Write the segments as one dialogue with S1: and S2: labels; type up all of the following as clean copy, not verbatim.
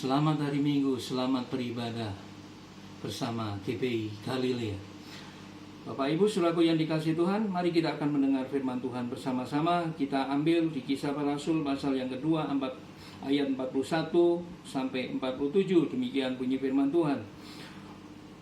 S1: Selamat hari Minggu, selamat beribadah bersama GPI Galilea. Bapak Ibu saudaraku yang dikasihi Tuhan, mari kita akan mendengar firman Tuhan bersama-sama. Kita ambil di Kisah Para Rasul pasal yang kedua, ayat 41 sampai 47. Demikian bunyi firman Tuhan.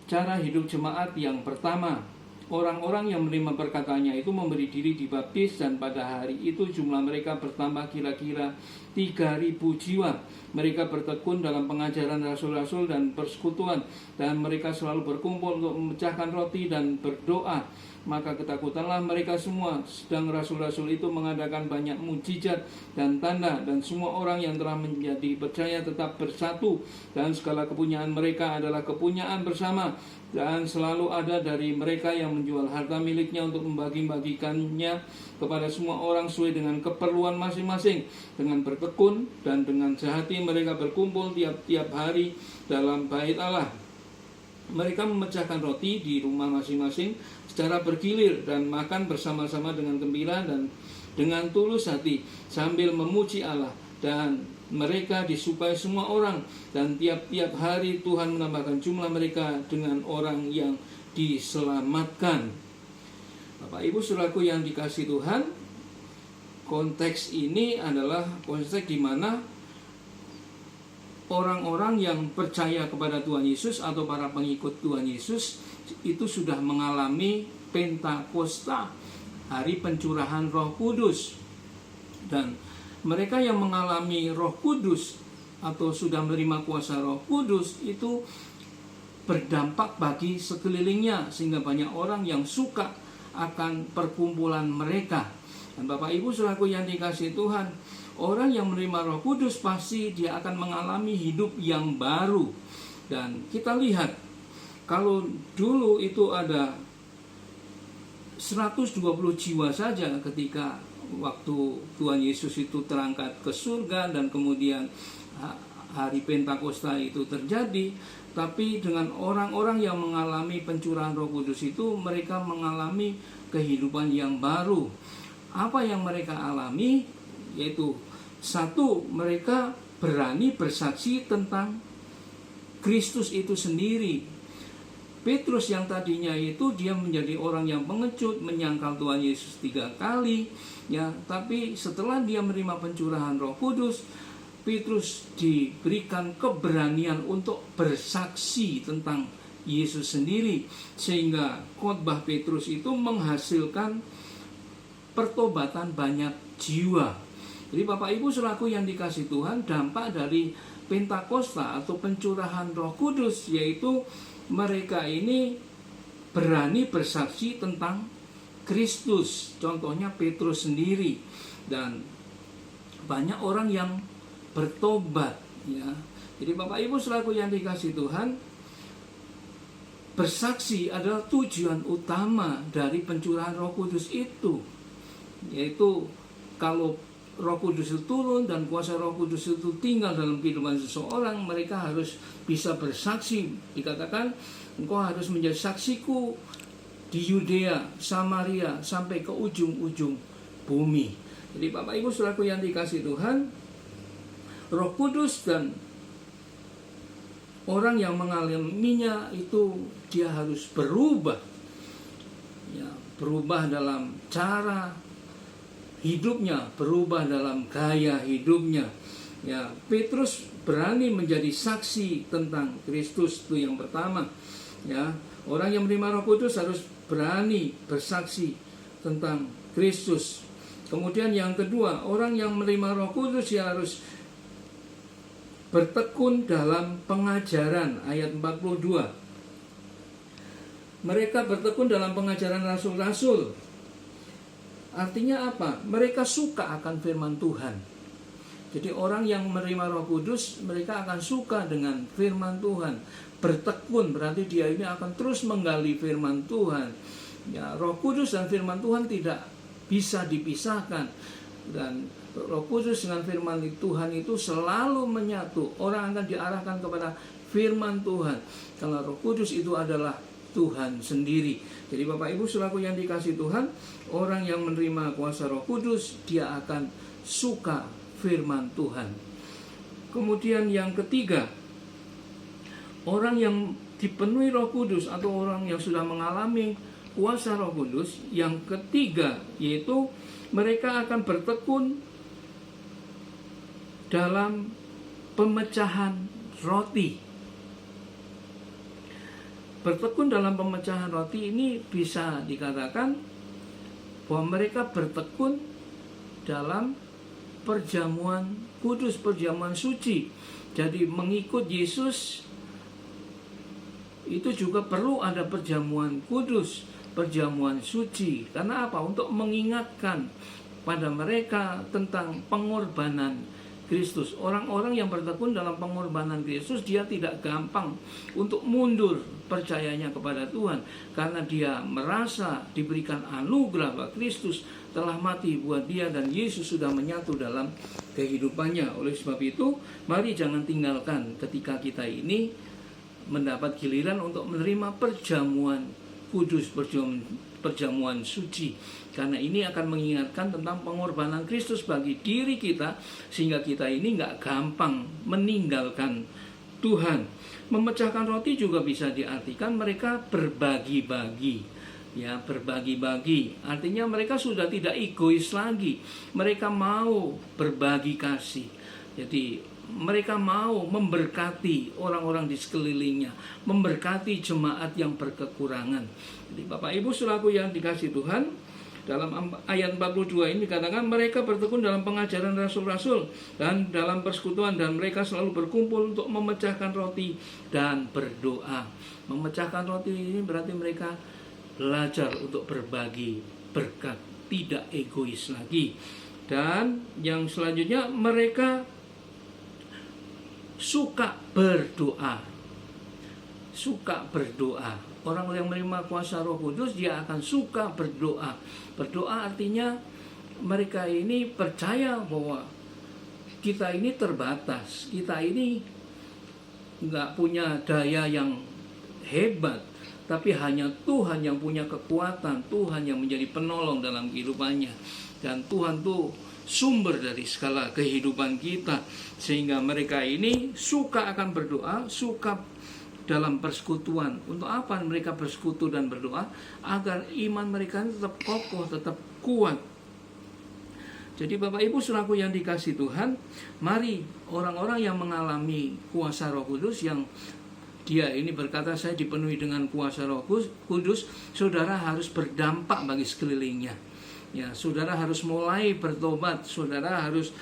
S1: Cara hidup jemaat yang pertama. Orang-orang yang menerima perkataannya itu memberi diri dibaptis, dan pada hari itu jumlah mereka bertambah kira-kira 3.000 jiwa. Mereka bertekun dalam pengajaran rasul-rasul dan persekutuan, dan mereka selalu berkumpul untuk memecahkan roti dan berdoa. Maka ketakutanlah mereka semua. Sedang rasul-rasul itu mengadakan banyak mujizat dan tanda, dan semua orang yang telah menjadi percaya tetap bersatu, dan segala kepunyaan mereka adalah kepunyaan bersama. Dan selalu ada dari mereka yang menjual harta miliknya untuk membagi-bagikannya kepada semua orang sesuai dengan keperluan masing-masing. Dengan bertekun dan dengan sehati mereka berkumpul tiap-tiap hari dalam bait Allah. Mereka memecahkan roti di rumah masing-masing secara bergilir dan makan bersama-sama dengan gembira dan dengan tulus hati sambil memuji Allah. Dan mereka disukai semua orang, dan tiap-tiap hari Tuhan menambahkan jumlah mereka dengan orang yang diselamatkan. Bapak Ibu saudaraku yang dikasihi Tuhan, konteks ini adalah konteks di mana orang-orang yang percaya kepada Tuhan Yesus atau para pengikut Tuhan Yesus itu sudah mengalami Pentakosta, hari pencurahan Roh Kudus. Dan mereka yang mengalami Roh Kudus atau sudah menerima kuasa Roh Kudus itu berdampak bagi sekelilingnya, sehingga banyak orang yang suka akan perkumpulan mereka. Dan Bapak Ibu saudaraku yang dikasihi Tuhan, orang yang menerima Roh Kudus pasti dia akan mengalami hidup yang baru. Dan kita lihat, kalau dulu itu ada 120 jiwa saja ketika waktu Tuhan Yesus itu terangkat ke surga dan kemudian hari Pentakosta itu terjadi. Tapi dengan orang-orang yang mengalami pencurahan Roh Kudus itu, mereka mengalami kehidupan yang baru. Apa yang mereka alami? Yaitu satu, mereka berani bersaksi tentang Kristus itu sendiri. Petrus yang tadinya itu dia menjadi orang yang pengecut, menyangkal Tuhan Yesus 3 kali, ya, tapi setelah dia menerima pencurahan Roh Kudus, Petrus diberikan keberanian untuk bersaksi tentang Yesus sendiri, sehingga khotbah Petrus itu menghasilkan pertobatan banyak jiwa. Jadi Bapak Ibu saudaraku yang dikasihi Tuhan, dampak dari Pentakosta atau pencurahan Roh Kudus yaitu mereka ini berani bersaksi tentang Kristus. Contohnya Petrus sendiri, dan banyak orang yang bertobat, ya. Jadi Bapak Ibu saudaraku yang dikasihi Tuhan, bersaksi adalah tujuan utama dari pencurahan Roh Kudus itu. Yaitu kalau Roh Kudus itu turun dan kuasa Roh Kudus itu tinggal dalam kehidupan seseorang, mereka harus bisa bersaksi. Dikatakan, engkau harus menjadi saksiku di Yudea, Samaria, sampai ke ujung-ujung bumi. Jadi Bapak Ibu saudaraku yang dikasihi Tuhan, Roh Kudus dan orang yang mengalaminya itu dia harus berubah, ya, berubah dalam cara hidupnya, berubah dalam gaya hidupnya. Ya, Petrus berani menjadi saksi tentang Kristus, itu yang pertama. Ya, orang yang menerima Roh Kudus harus berani bersaksi tentang Kristus. Kemudian yang kedua, orang yang menerima Roh Kudus ya harus bertekun dalam pengajaran, ayat 42. Mereka bertekun dalam pengajaran rasul-rasul. Artinya apa? Mereka suka akan firman Tuhan. Jadi orang yang menerima Roh Kudus, mereka akan suka dengan firman Tuhan. Bertekun berarti dia ini akan terus menggali firman Tuhan. Ya, Roh Kudus dan firman Tuhan tidak bisa dipisahkan. Dan Roh Kudus dengan firman Tuhan itu selalu menyatu. Orang akan diarahkan kepada firman Tuhan. Kalau Roh Kudus itu adalah Tuhan sendiri. Jadi Bapak Ibu saudaraku yang dikasihi Tuhan, orang yang menerima kuasa Roh Kudus, dia akan suka firman Tuhan. Kemudian yang ketiga, orang yang dipenuhi Roh Kudus atau orang yang sudah mengalami kuasa Roh Kudus, yang ketiga yaitu mereka akan bertekun dalam pemecahan roti. Bertekun dalam pemecahan roti ini bisa dikatakan bahwa mereka bertekun dalam perjamuan kudus, perjamuan suci. Jadi mengikut Yesus itu juga perlu ada perjamuan kudus, perjamuan suci. Karena apa? Untuk mengingatkan pada mereka tentang pengorbanan Kristus. Orang-orang yang bertekun dalam pengorbanan Kristus, dia tidak gampang untuk mundur percayanya kepada Tuhan, karena dia merasa diberikan anugerah bahwa Kristus telah mati buat dia dan Yesus sudah menyatu dalam kehidupannya. Oleh sebab itu, mari jangan tinggalkan ketika kita ini mendapat giliran untuk menerima perjamuan kudus, perjamuan suci, karena ini akan mengingatkan tentang pengorbanan Kristus bagi diri kita, sehingga kita ini nggak gampang meninggalkan Tuhan. Memecahkan roti juga bisa diartikan mereka berbagi-bagi. Ya, berbagi-bagi artinya mereka sudah tidak egois lagi, mereka mau berbagi kasih. Jadi mereka mau memberkati orang-orang di sekelilingnya, memberkati jemaat yang berkekurangan. Jadi Bapak Ibu saudaraku yang dikasihi Tuhan, dalam ayat 42 ini dikatakan mereka bertekun dalam pengajaran rasul-rasul dan dalam persekutuan, dan mereka selalu berkumpul untuk memecahkan roti dan berdoa. Memecahkan roti ini berarti mereka belajar untuk berbagi berkat, tidak egois lagi. Dan yang selanjutnya, mereka suka berdoa. Suka berdoa. Orang yang menerima kuasa Roh Kudus, dia akan suka berdoa. Berdoa artinya mereka ini percaya bahwa kita ini terbatas, kita ini nggak punya daya yang hebat, tapi hanya Tuhan yang punya kekuatan, Tuhan yang menjadi penolong dalam kehidupannya. Dan Tuhan tuh sumber dari segala kehidupan kita, sehingga mereka ini suka akan berdoa, suka dalam persekutuan. Untuk apa mereka bersekutu dan berdoa? Agar iman mereka tetap kokoh, tetap kuat. Jadi Bapak Ibu saudaraku yang dikasihi Tuhan, mari orang-orang yang mengalami kuasa Roh Kudus, yang dia ini berkata saya dipenuhi dengan kuasa Roh Kudus, saudara harus berdampak bagi sekelilingnya. Ya, saudara harus mulai bertobat, saudara harus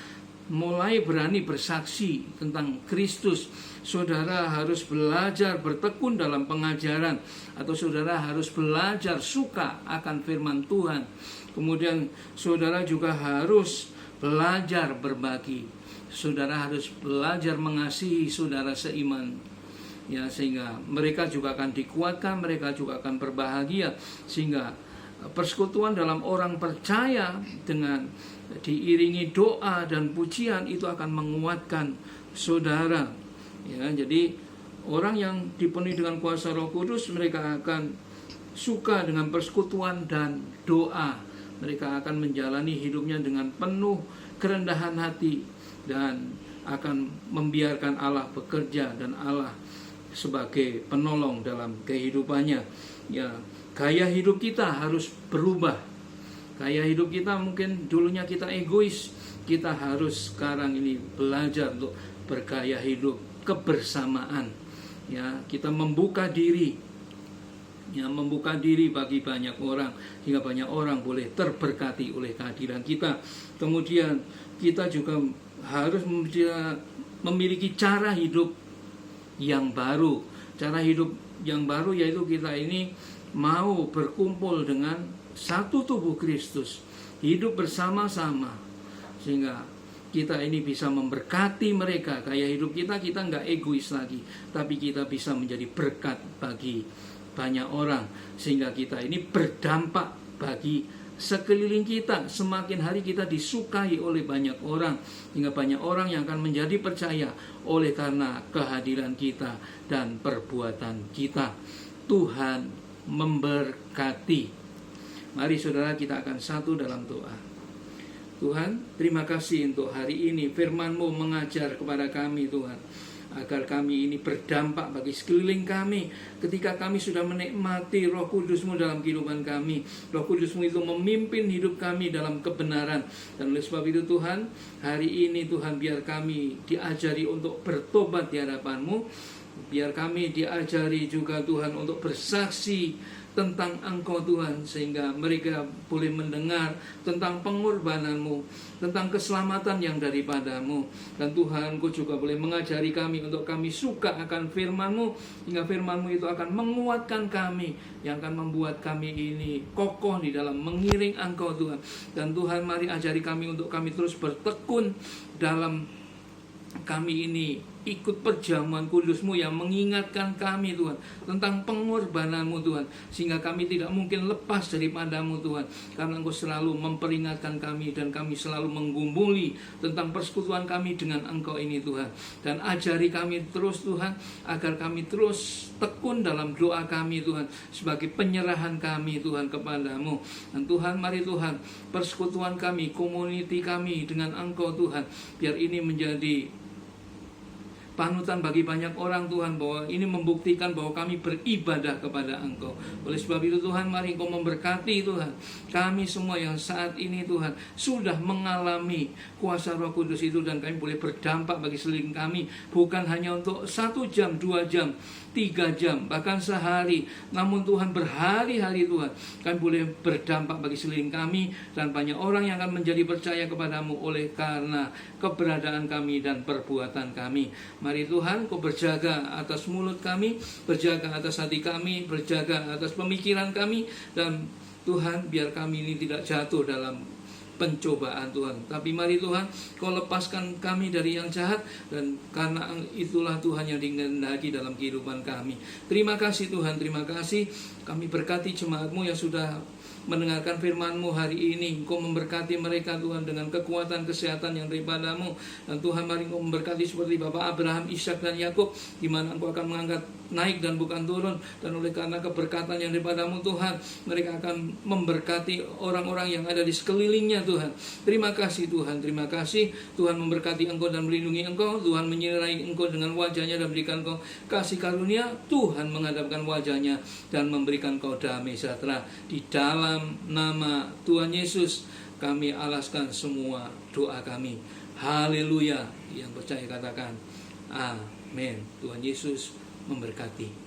S1: mulai berani bersaksi tentang Kristus. Saudara harus belajar bertekun dalam pengajaran, atau saudara harus belajar suka akan firman Tuhan. Kemudian saudara juga harus belajar berbagi. Saudara harus belajar mengasihi saudara seiman. Ya, sehingga mereka juga akan dikuatkan, mereka juga akan berbahagia, sehingga persekutuan dalam orang percaya dengan diiringi doa dan pujian itu akan menguatkan saudara. Ya, jadi orang yang dipenuhi dengan kuasa Roh Kudus, mereka akan suka dengan persekutuan dan doa. Mereka akan menjalani hidupnya dengan penuh kerendahan hati dan akan membiarkan Allah bekerja dan Allah sebagai penolong dalam kehidupannya. Ya, gaya hidup kita harus berubah. Gaya hidup kita mungkin dulunya kita egois, kita harus sekarang ini belajar untuk bergaya hidup kebersamaan. Ya, kita membuka diri, ya, membuka diri bagi banyak orang, hingga banyak orang boleh terberkati oleh kehadiran kita. Kemudian kita juga harus memiliki cara hidup yang baru. Cara hidup yang baru yaitu kita ini mau berkumpul dengan satu tubuh Kristus, hidup bersama-sama, sehingga kita ini bisa memberkati mereka. Gaya hidup kita nggak egois lagi, tapi kita bisa menjadi berkat bagi banyak orang, sehingga kita ini berdampak bagi sekeliling kita. Semakin hari kita disukai oleh banyak orang, hingga banyak orang yang akan menjadi percaya oleh karena kehadiran kita dan perbuatan kita. Tuhan memberkati. Mari saudara, kita akan satu dalam doa. Tuhan, terima kasih untuk hari ini firman-Mu mengajar kepada kami Tuhan, agar kami ini berdampak bagi sekeliling kami. Ketika kami sudah menikmati Roh Kudus-Mu dalam kehidupan kami, Roh Kudus-Mu itu memimpin hidup kami dalam kebenaran. Dan oleh sebab itu Tuhan, hari ini Tuhan, biar kami diajari untuk bertobat di hadapan-Mu. Biar kami diajari juga Tuhan untuk bersaksi tentang Engkau Tuhan, sehingga mereka boleh mendengar tentang pengorbanan-Mu, tentang keselamatan yang daripada-Mu. Dan Tuhan, Kau juga boleh mengajari kami untuk kami suka akan firman-Mu, hingga firman-Mu itu akan menguatkan kami, yang akan membuat kami ini kokoh di dalam mengiring Engkau Tuhan. Dan Tuhan, mari ajari kami untuk kami terus bertekun dalam kami ini ikut perjamuan kudus-Mu yang mengingatkan kami Tuhan tentang pengorbanan-Mu Tuhan, sehingga kami tidak mungkin lepas daripada-Mu Tuhan, karena Engkau selalu memperingatkan kami dan kami selalu menggumuli tentang persekutuan kami dengan Engkau ini Tuhan. Dan ajari kami terus Tuhan, agar kami terus tekun dalam doa kami Tuhan, sebagai penyerahan kami Tuhan kepada-Mu. Dan Tuhan, mari Tuhan, persekutuan kami, community kami dengan Engkau Tuhan, biar ini menjadi panutan bagi banyak orang Tuhan, bahwa ini membuktikan bahwa kami beribadah kepada Engkau. Oleh sebab itu Tuhan, mari Engkau memberkati Tuhan kami semua yang saat ini Tuhan sudah mengalami kuasa Roh Kudus itu, dan kami boleh berdampak bagi sekeliling kami, bukan hanya untuk 1 jam, 2 jam, 3 jam, bahkan sehari, namun Tuhan berhari-hari Tuhan, kami boleh berdampak bagi sekeliling kami, dan banyak orang yang akan menjadi percaya kepadamu oleh karena keberadaan kami dan perbuatan kami. Mari Tuhan, Kau berjaga atas mulut kami, berjaga atas hati kami, berjaga atas pemikiran kami, dan Tuhan, biar kami ini tidak jatuh dalam pencobaan Tuhan. Tapi mari Tuhan, Kau lepaskan kami dari yang jahat, dan karena itulah Tuhan yang dikehendaki dalam kehidupan kami. Terima kasih Tuhan, terima kasih. Kami berkati jemaat-Mu yang sudah mendengarkan firman-Mu hari ini. Engkau memberkati mereka Tuhan dengan kekuatan kesehatan yang daripada-Mu. Dan Tuhan, mari Engkau memberkati seperti Bapak Abraham, Ishak dan Yakub, di mana Engkau akan mengangkat naik dan bukan turun. Dan oleh karena keberkatan yang daripada-Mu Tuhan, mereka akan memberkati orang-orang yang ada di sekelilingnya Tuhan. Terima kasih Tuhan, terima kasih. Tuhan memberkati Engkau dan melindungi Engkau. Tuhan menyertai Engkau dengan wajahnya dan berikan Engkau kasih karunia. Tuhan menghadapkan wajahnya dan memberikan Engkau damai sejahtera. Di dalam nama Tuhan Yesus kami alaskan semua doa kami. Haleluya. Yang percaya katakan amin. Tuhan Yesus memberkati.